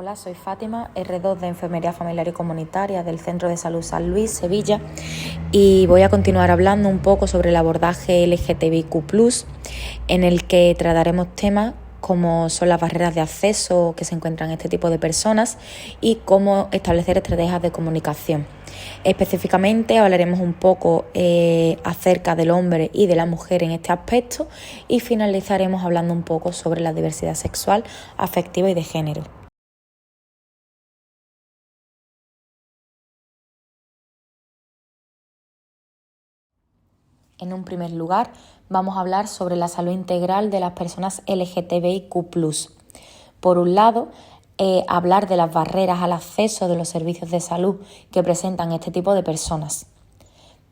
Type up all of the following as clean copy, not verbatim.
Hola, soy Fátima, R2 de Enfermería Familiar y Comunitaria del Centro de Salud San Luis, Sevilla, y voy a continuar hablando un poco sobre el abordaje LGTBIQ+, en el que trataremos temas como son las barreras de acceso que se encuentran este tipo de personas y cómo establecer estrategias de comunicación. Específicamente hablaremos un poco acerca del hombre y de la mujer en este aspecto y finalizaremos hablando un poco sobre la diversidad sexual, afectiva y de género. En un primer lugar, vamos a hablar sobre la salud integral de las personas LGTBIQ+. Por un lado, hablar de las barreras al acceso de los servicios de salud que presentan este tipo de personas.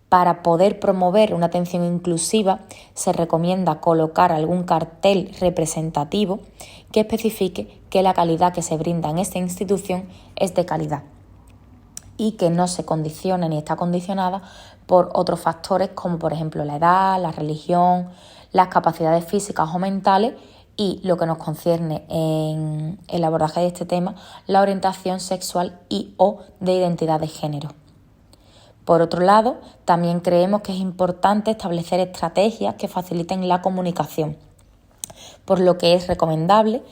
Para poder promover una atención inclusiva, se recomienda colocar algún cartel representativo que especifique que la calidad que se brinda en esta institución es de calidad y que no se condiciona ni está condicionada por otros factores como por ejemplo la edad, la religión, las capacidades físicas o mentales y lo que nos concierne en el abordaje de este tema, la orientación sexual y o de identidad de género. Por otro lado, también creemos que es importante establecer estrategias que faciliten la comunicación, por lo que es recomendable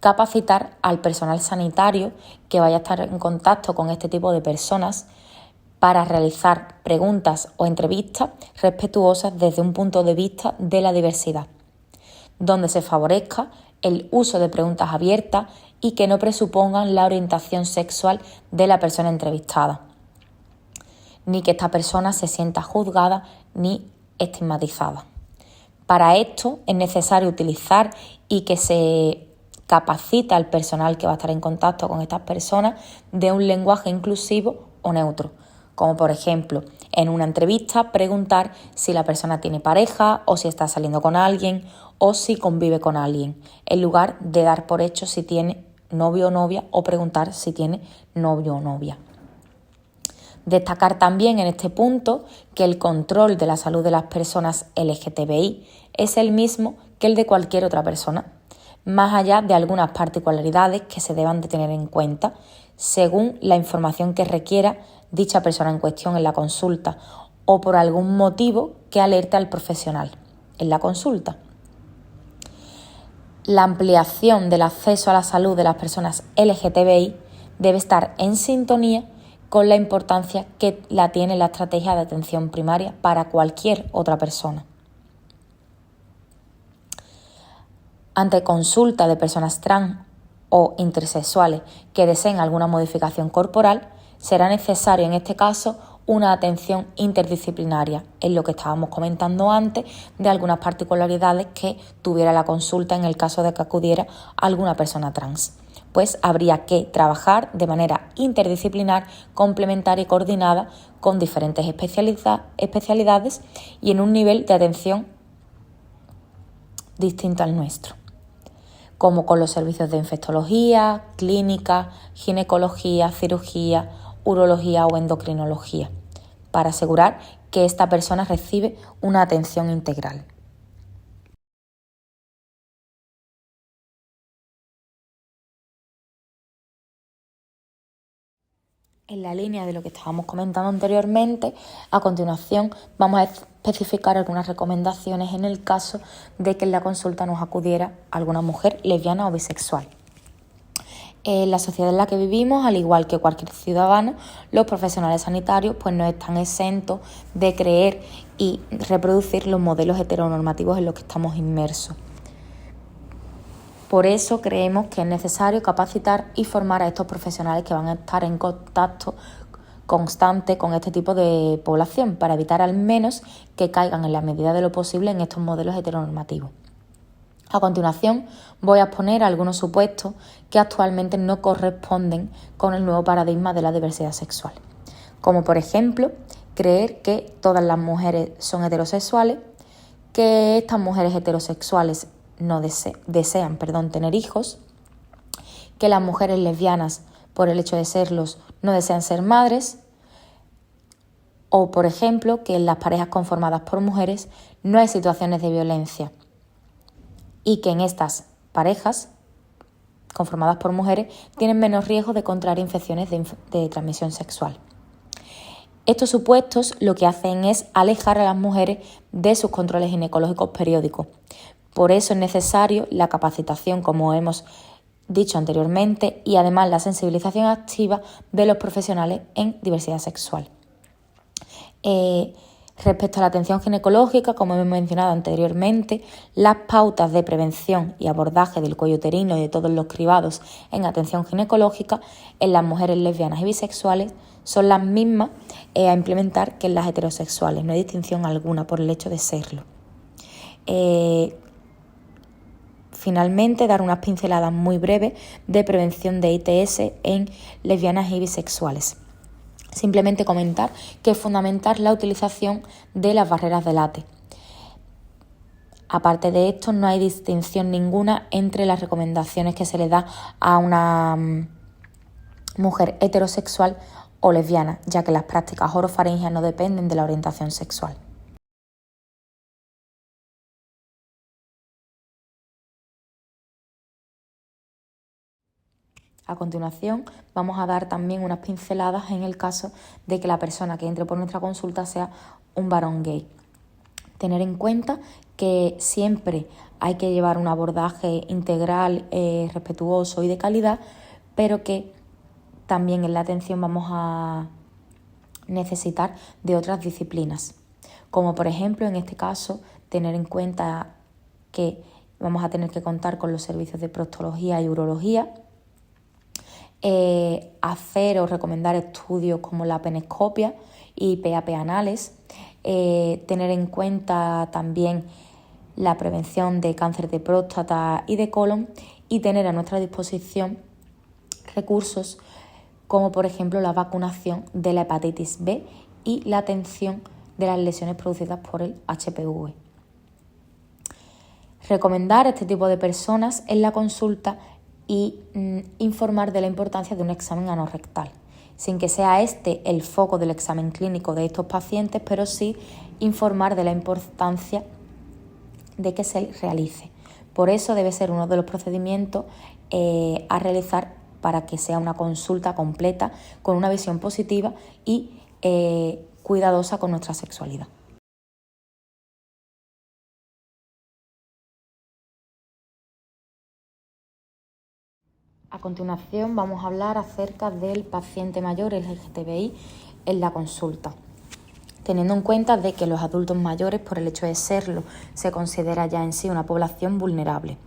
capacitar al personal sanitario que vaya a estar en contacto con este tipo de personas para realizar preguntas o entrevistas respetuosas desde un punto de vista de la diversidad, donde se favorezca el uso de preguntas abiertas y que no presupongan la orientación sexual de la persona entrevistada, ni que esta persona se sienta juzgada ni estigmatizada. Para esto es necesario utilizar y que se capacita al personal que va a estar en contacto con estas personas de un lenguaje inclusivo o neutro, como por ejemplo en una entrevista preguntar si la persona tiene pareja o si está saliendo con alguien o si convive con alguien, en lugar de dar por hecho si tiene novio o novia o preguntar si tiene novio o novia. Destacar también en este punto que el control de la salud de las personas LGTBI es el mismo que el de cualquier otra persona, más allá de algunas particularidades que se deban de tener en cuenta según la información que requiera dicha persona en cuestión en la consulta o por algún motivo que alerte al profesional en la consulta. La ampliación del acceso a la salud de las personas LGTBI debe estar en sintonía con la importancia que la tiene la estrategia de atención primaria para cualquier otra persona. Ante consulta de personas trans o intersexuales que deseen alguna modificación corporal, será necesario en este caso una atención interdisciplinaria, en lo que estábamos comentando antes de algunas particularidades que tuviera la consulta en el caso de que acudiera alguna persona trans. Pues habría que trabajar de manera interdisciplinar, complementaria y coordinada con diferentes especialidades y en un nivel de atención distinto al nuestro, como con los servicios de infectología, clínica, ginecología, cirugía, urología o endocrinología, para asegurar que esta persona recibe una atención integral. En la línea de lo que estábamos comentando anteriormente, a continuación vamos a especificar algunas recomendaciones en el caso de que en la consulta nos acudiera alguna mujer lesbiana o bisexual. En la sociedad en la que vivimos, al igual que cualquier ciudadano, los profesionales sanitarios pues no están exentos de creer y reproducir los modelos heteronormativos en los que estamos inmersos. Por eso creemos que es necesario capacitar y formar a estos profesionales que van a estar en contacto constante con este tipo de población para evitar al menos que caigan en la medida de lo posible en estos modelos heteronormativos. A continuación voy a exponer algunos supuestos que actualmente no corresponden con el nuevo paradigma de la diversidad sexual, como por ejemplo creer que todas las mujeres son heterosexuales, que estas mujeres heterosexuales no desean tener hijos, que las mujeres lesbianas, por el hecho de serlos, no desean ser madres, o, por ejemplo, que en las parejas conformadas por mujeres no hay situaciones de violencia y que en estas parejas conformadas por mujeres tienen menos riesgo de contraer infecciones de transmisión sexual. Estos supuestos lo que hacen es alejar a las mujeres de sus controles ginecológicos periódicos. Por eso es necesario la capacitación, como hemos dicho anteriormente, y además la sensibilización activa de los profesionales en diversidad sexual. Respecto a la atención ginecológica, como hemos mencionado anteriormente, las pautas de prevención y abordaje del cuello uterino y de todos los cribados en atención ginecológica en las mujeres lesbianas y bisexuales son las mismas a implementar que en las heterosexuales, no hay distinción alguna por el hecho de serlo. Finalmente, dar unas pinceladas muy breves de prevención de ITS en lesbianas y bisexuales. Simplemente comentar que es fundamental la utilización de las barreras de late. Aparte de esto, no hay distinción ninguna entre las recomendaciones que se le da a una mujer heterosexual o lesbiana, ya que las prácticas orofaringias no dependen de la orientación sexual. A continuación, vamos a dar también unas pinceladas en el caso de que la persona que entre por nuestra consulta sea un varón gay. Tener en cuenta que siempre hay que llevar un abordaje integral, respetuoso y de calidad, pero que también en la atención vamos a necesitar de otras disciplinas, como por ejemplo en este caso tener en cuenta que vamos a tener que contar con los servicios de proctología y urología, hacer o recomendar estudios como la penescopia y PAP anales, tener en cuenta también la prevención de cáncer de próstata y de colon y tener a nuestra disposición recursos como por ejemplo la vacunación de la hepatitis B y la atención de las lesiones producidas por el HPV. Recomendar a este tipo de personas en la consulta y informar de la importancia de un examen anorrectal, sin que sea este el foco del examen clínico de estos pacientes, pero sí informar de la importancia de que se realice. Por eso debe ser uno de los procedimientos a realizar para que sea una consulta completa con una visión positiva y cuidadosa con nuestra sexualidad. A continuación vamos a hablar acerca del paciente mayor LGTBI en la consulta, teniendo en cuenta de que los adultos mayores, por el hecho de serlo, se considera ya en sí una población vulnerable.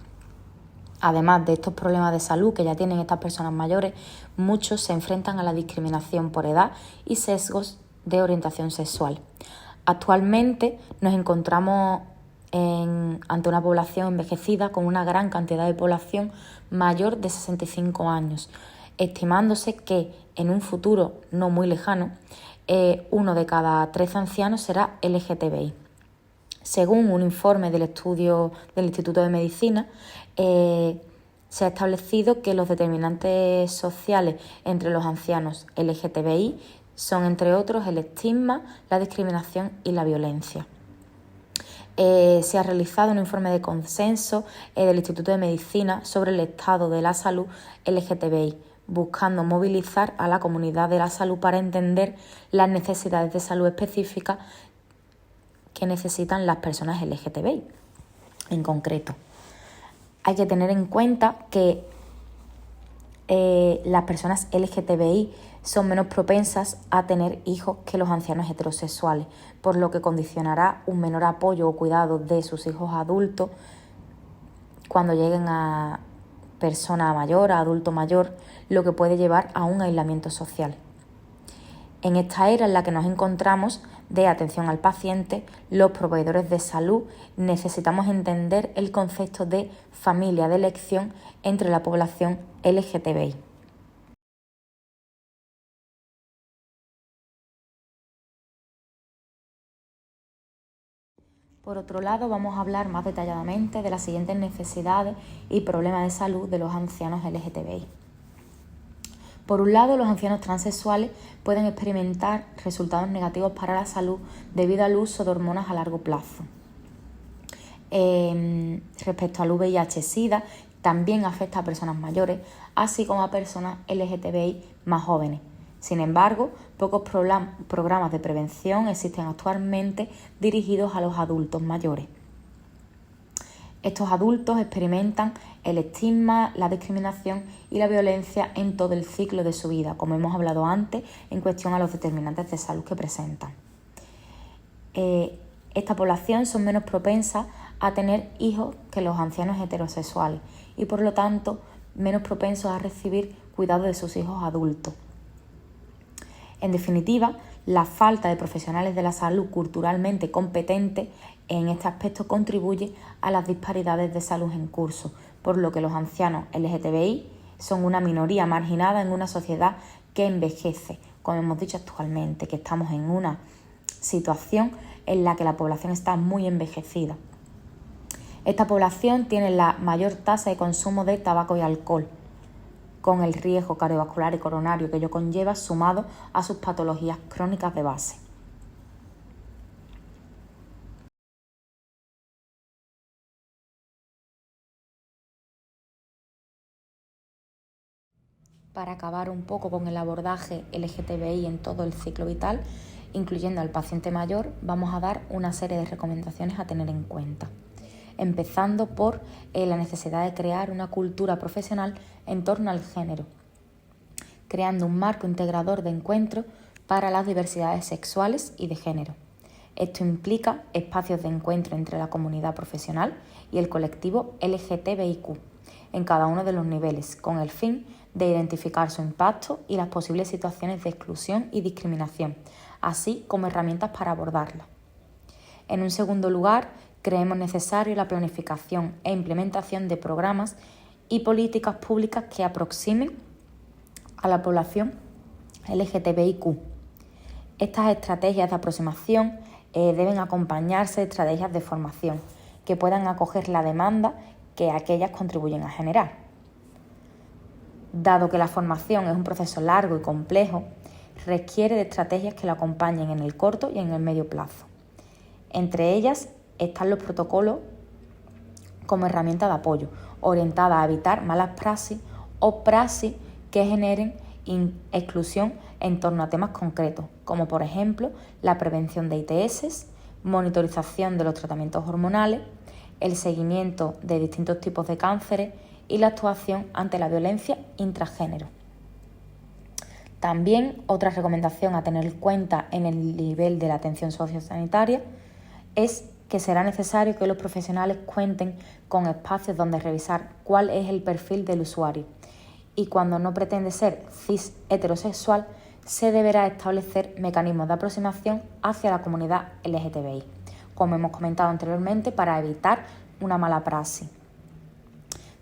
Además de estos problemas de salud que ya tienen estas personas mayores, muchos se enfrentan a la discriminación por edad y sesgos de orientación sexual. Actualmente nos encontramos ante una población envejecida con una gran cantidad de población mayor de 65 años, estimándose que en un futuro no muy lejano, 1 de cada 13 ancianos será LGTBI. Según un informe del estudio del Instituto de Medicina, se ha establecido que los determinantes sociales entre los ancianos LGTBI son, entre otros, el estigma, la discriminación y la violencia. Se ha realizado un informe de consenso del Instituto de Medicina sobre el estado de la salud LGTBI, buscando movilizar a la comunidad de la salud para entender las necesidades de salud específicas que necesitan las personas LGTBI. En concreto, hay que tener en cuenta que las personas LGTBI son menos propensas a tener hijos que los ancianos heterosexuales, por lo que condicionará un menor apoyo o cuidado de sus hijos adultos cuando lleguen a persona mayor, a adulto mayor, lo que puede llevar a un aislamiento social. En esta era en la que nos encontramos de atención al paciente, los proveedores de salud necesitamos entender el concepto de familia de elección entre la población LGTBI. Por otro lado, vamos a hablar más detalladamente de las siguientes necesidades y problemas de salud de los ancianos LGTBI. Por un lado, los ancianos transexuales pueden experimentar resultados negativos para la salud debido al uso de hormonas a largo plazo. Respecto al VIH-Sida, También afecta a personas mayores, así como a personas LGTBI más jóvenes. Sin embargo, pocos programas de prevención existen actualmente dirigidos a los adultos mayores. Estos adultos experimentan el estigma, la discriminación y la violencia en todo el ciclo de su vida, como hemos hablado antes, en cuestión a los determinantes de salud que presentan. Esta población son menos propensas a tener hijos que los ancianos heterosexuales y, por lo tanto, menos propensos a recibir cuidado de sus hijos adultos. En definitiva, la falta de profesionales de la salud culturalmente competentes en este aspecto contribuye a las disparidades de salud en curso, por lo que los ancianos LGTBI son una minoría marginada en una sociedad que envejece, como hemos dicho actualmente, que estamos en una situación en la que la población está muy envejecida. Esta población tiene la mayor tasa de consumo de tabaco y alcohol, con el riesgo cardiovascular y coronario que ello conlleva, sumado a sus patologías crónicas de base. Para acabar un poco con el abordaje LGTBI en todo el ciclo vital, incluyendo al paciente mayor, vamos a dar una serie de recomendaciones a tener en cuenta. Empezando por la necesidad de crear una cultura profesional en torno al género, creando un marco integrador de encuentro para las diversidades sexuales y de género. Esto implica espacios de encuentro entre la comunidad profesional y el colectivo LGTBIQ en cada uno de los niveles, con el fin de identificar su impacto y las posibles situaciones de exclusión y discriminación, así como herramientas para abordarlas. En un segundo lugar, creemos necesario la planificación e implementación de programas y políticas públicas que aproximen a la población LGTBIQ. Estas estrategias de aproximación deben acompañarse de estrategias de formación que puedan acoger la demanda que aquellas contribuyen a generar. Dado que la formación es un proceso largo y complejo, requiere de estrategias que la acompañen en el corto y en el medio plazo. Entre ellas están los protocolos como herramienta de apoyo, orientada a evitar malas praxis o praxis que generen exclusión en torno a temas concretos, como por ejemplo la prevención de ITS, monitorización de los tratamientos hormonales, el seguimiento de distintos tipos de cánceres y la actuación ante la violencia intragénero. También otra recomendación a tener en cuenta en el nivel de la atención sociosanitaria es que será necesario que los profesionales cuenten con espacios donde revisar cuál es el perfil del usuario y cuando no pretende ser cis heterosexual se deberá establecer mecanismos de aproximación hacia la comunidad LGTBI, como hemos comentado anteriormente, para evitar una mala praxis.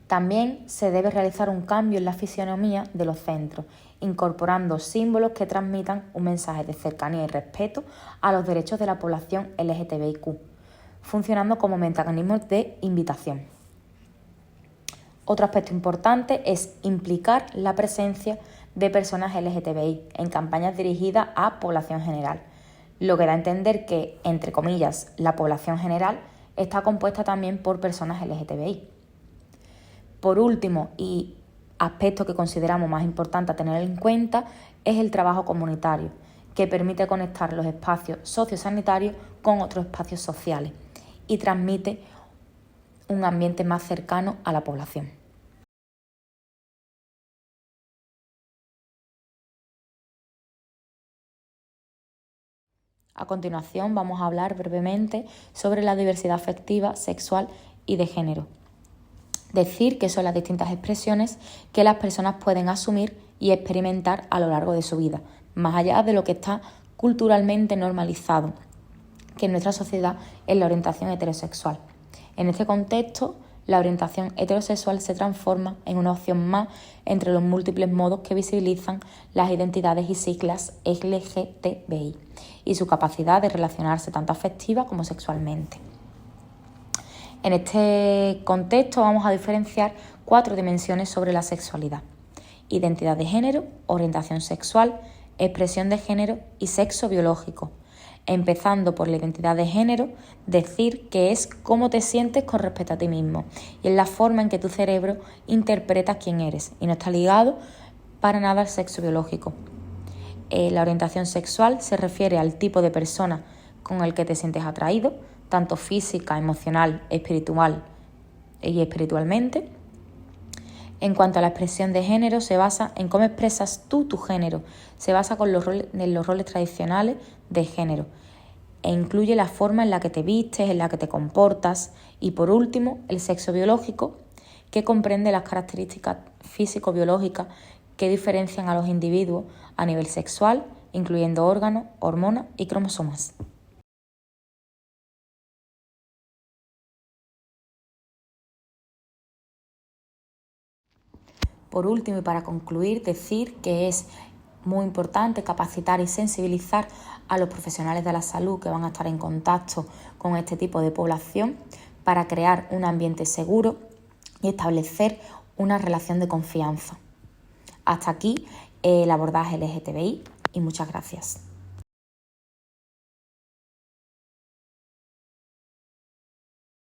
También se debe realizar un cambio en la fisionomía de los centros, incorporando símbolos que transmitan un mensaje de cercanía y respeto a los derechos de la población LGTBIQ, funcionando como mecanismos de invitación. Otro aspecto importante es implicar la presencia de personas LGTBI en campañas dirigidas a población general, lo que da a entender que, entre comillas, la población general está compuesta también por personas LGTBI. Por último, y aspecto que consideramos más importante a tener en cuenta, es el trabajo comunitario, que permite conectar los espacios sociosanitarios con otros espacios sociales y transmite un ambiente más cercano a la población. A continuación vamos a hablar brevemente sobre la diversidad afectiva, sexual y de género. Decir que son las distintas expresiones que las personas pueden asumir y experimentar a lo largo de su vida, más allá de lo que está culturalmente normalizado, que en nuestra sociedad es la orientación heterosexual. En este contexto, la orientación heterosexual se transforma en una opción más entre los múltiples modos que visibilizan las identidades y siglas LGTBI y su capacidad de relacionarse tanto afectiva como sexualmente. En este contexto vamos a diferenciar 4 dimensiones sobre la sexualidad: identidad de género, orientación sexual, expresión de género y sexo biológico. empezando por la identidad de género, decir que es cómo te sientes con respecto a ti mismo y es la forma en que tu cerebro interpreta quién eres y no está ligado para nada al sexo biológico. La orientación sexual se refiere al tipo de persona con el que te sientes atraído, tanto física, emocional, espiritual y espiritualmente. En cuanto a la expresión de género, se basa en cómo expresas tú tu género, se basa en los roles tradicionales de género e incluye la forma en la que te vistes, en la que te comportas y, por último, el sexo biológico, que comprende las características físico-biológicas que diferencian a los individuos a nivel sexual, incluyendo órganos, hormonas y cromosomas. Por último, y para concluir, decir que es muy importante capacitar y sensibilizar a los profesionales de la salud que van a estar en contacto con este tipo de población para crear un ambiente seguro y establecer una relación de confianza. Hasta aquí el abordaje LGTBI y muchas gracias.